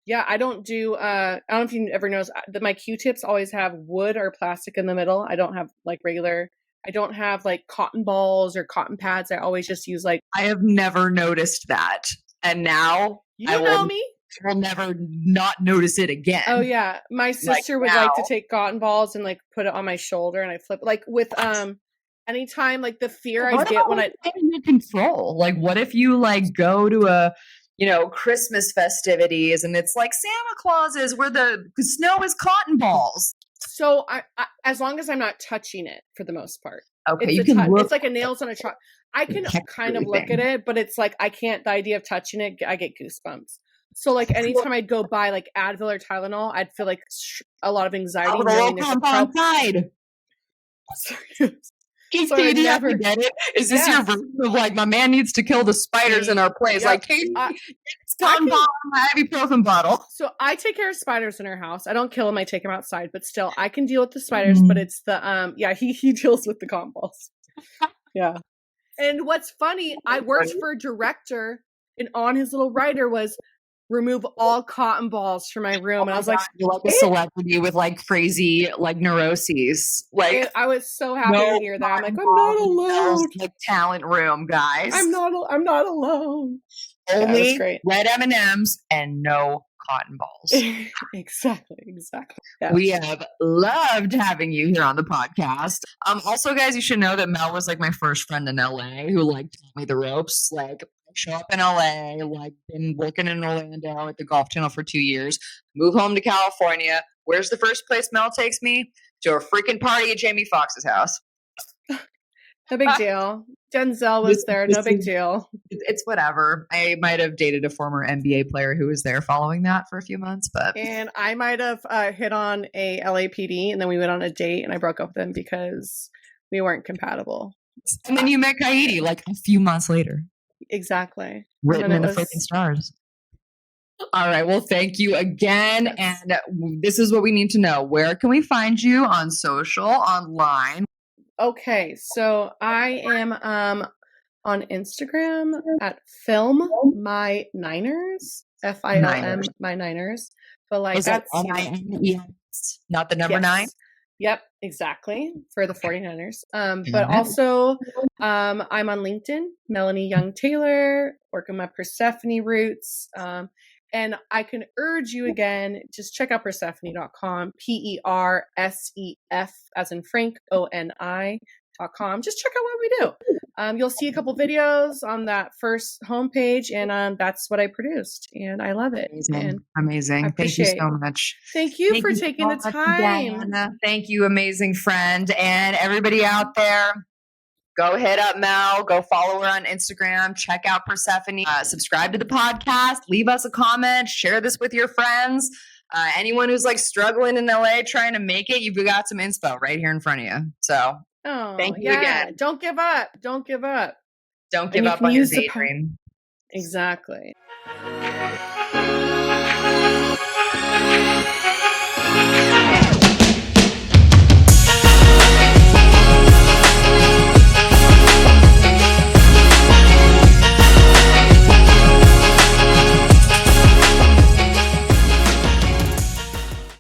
Yeah, I don't do. I don't know if you ever noticed that my Q-tips always have wood or plastic in the middle. I don't have like regular. I don't have like cotton balls or cotton pads. I always just use like. I have never noticed that, and now you know me. I will never not notice it again. Oh yeah, my sister would like to take cotton balls and like put it on my shoulder, and I flip like with anytime like the fear I get when I in control. Like, what if you like go to a Christmas festivities and it's like Santa Clauses where the snow is cotton balls. So I as long as I'm not touching it for the most part. Okay, you can it's like a nails on a chalk. I can kind of look at it, but it's like I can't. The idea of touching it, I get goosebumps. So like anytime I'd go buy like Advil or Tylenol, I'd feel like a lot of anxiety. Knowing there's a side. Katie, never get it. Is this your version of like my man needs to kill the spiders in our place? Yep. Like Katie, ibuprofen bottle. So I take care of spiders in our house. I don't kill them. I take them outside, but still, I can deal with the spiders. But it's the he deals with the cotton balls. Yeah. And what's funny, I worked for a director, and on his little writer was remove all cotton balls from my room. And I was like, you're like a celebrity with like crazy like neuroses. Like I was so happy to hear that. I'm like, I'm not alone. Like talent room, guys. I'm not alone. Only red M&Ms and no cotton balls. Exactly. Yeah. We have loved having you here on the podcast. Also, guys, you should know that Mel was like my first friend in LA who like taught me the ropes. Like, show up in LA, like been working in Orlando at the Golf Channel for 2 years, move home to California. Where's the first place Mel takes me? To a freaking party at Jamie Foxx's house. No big deal. Denzel was there. No big deal. It's whatever. I might have dated a former NBA player who was there following that for a few months, but and I might have hit on a LAPD, and then we went on a date, and I broke up with him because we weren't compatible. And then you met Kaidi like a few months later. Exactly. Written in the freaking stars. All right. Well, thank you again. Yes. And this is what we need to know. Where can we find you on social, online? Okay. So I am on Instagram at film my niners, FILM my niners. But like that's NINES, not the number 9. Yep, exactly, for the 49ers. But also, I'm on LinkedIn, Melanee Young Taylor, working my Persephone roots. And I can urge you again, just check out Persephone.com, PERSEF as in Frank, ONI.com. Just check out what we do. You'll see a couple videos on that first homepage, and that's what I produced, and I love it. Amazing. Thank you so much. Thank you for taking the time. Thank you, amazing friend. And everybody out there, go hit up Mel. Go follow her on Instagram. Check out Persephone. Subscribe to the podcast. Leave us a comment. Share this with your friends. Anyone who's like struggling in LA trying to make it, you've got some inspo right here in front of you. So thank you again. Don't give up. Don't give up. Don't give up on your daydream. Exactly.